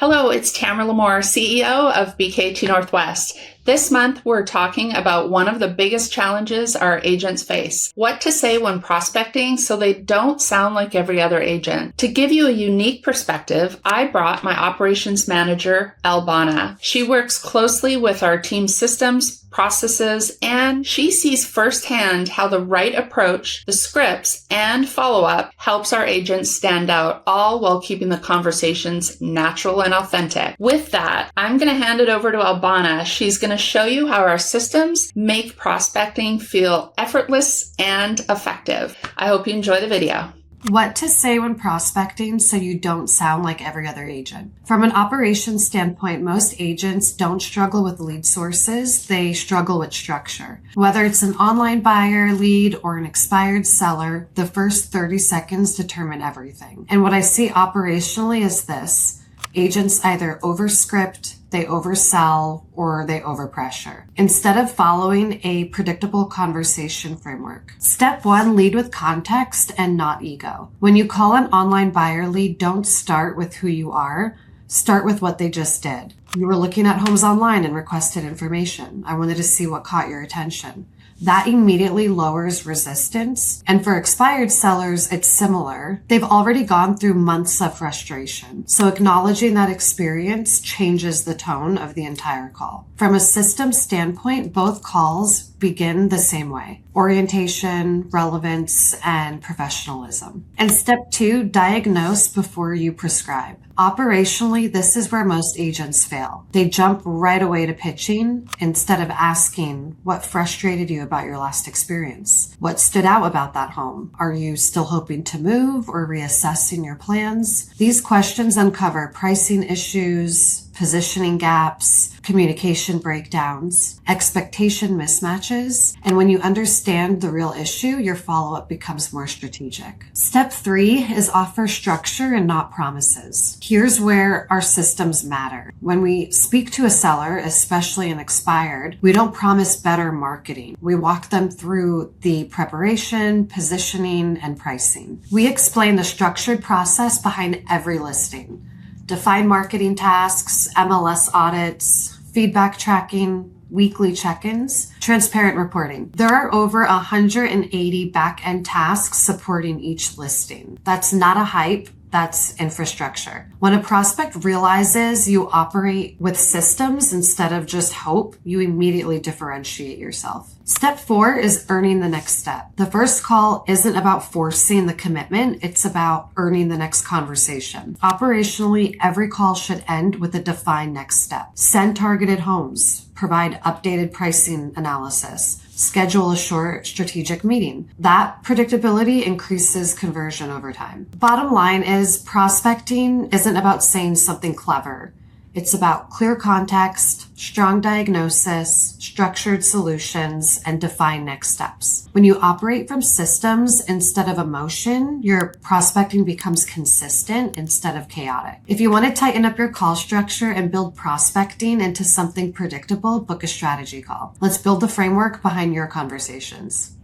Hello, it's Tamara Lamore, CEO of BKT Northwest. This month, we're talking about one of the biggest challenges our agents face: what to say when prospecting so they don't sound like every other agent. To give you a unique perspective, I brought my operations manager, Albana. She works closely with our team systems, processes, and she sees firsthand how the right approach, the scripts, and follow-up helps our agents stand out, all while keeping the conversations natural and authentic. With that, I'm going to hand it over to Albana. She's going to show you how our systems make prospecting feel effortless and effective. I hope you enjoy the video. What to say when prospecting so you don't sound like every other agent. From an operations standpoint, most agents don't struggle with lead sources, they struggle with structure. Whether it's an online buyer lead or an expired seller, the first 30 seconds determine everything. And what I see operationally is this: agents either overscript, they oversell, or they overpressure, instead of following a predictable conversation framework. Step 1, lead with context and not ego. When you call an online buyer lead, don't start with who you are. Start with what they just did. You were looking at homes online and requested information. I wanted to see what caught your attention. That immediately lowers resistance. And for expired sellers, it's similar. They've already gone through months of frustration. So acknowledging that experience changes the tone of the entire call. From a system standpoint, both calls begin the same way: orientation, relevance, and professionalism. And step 2, diagnose before you prescribe. Operationally, this is where most agents fail. They jump right away to pitching instead of asking what frustrated you about your last experience. What stood out about that home? Are you still hoping to move or reassessing your plans? These questions uncover pricing issues, positioning gaps, communication breakdowns, expectation mismatches, and when you understand the real issue, your follow-up becomes more strategic. Step 3 is offer structure and not promises. Here's where our systems matter. When we speak to a seller, especially an expired, we don't promise better marketing. We walk them through the preparation, positioning, and pricing. We explain the structured process behind every listing: define marketing tasks, MLS audits, feedback tracking, weekly check-ins, transparent reporting. There are over 180 back-end tasks supporting each listing. That's not a hype. That's infrastructure. When a prospect realizes you operate with systems instead of just hope, you immediately differentiate yourself. Step 4 is earning the next step. The first call isn't about forcing the commitment, it's about earning the next conversation. Operationally, every call should end with a defined next step. Send targeted homes, provide updated pricing analysis, schedule a short strategic meeting. That predictability increases conversion over time. Bottom line is, prospecting isn't about saying something clever. It's about clear context, strong diagnosis, structured solutions, and defined next steps. When you operate from systems instead of emotion, your prospecting becomes consistent instead of chaotic. If you want to tighten up your call structure and build prospecting into something predictable, book a strategy call. Let's build the framework behind your conversations.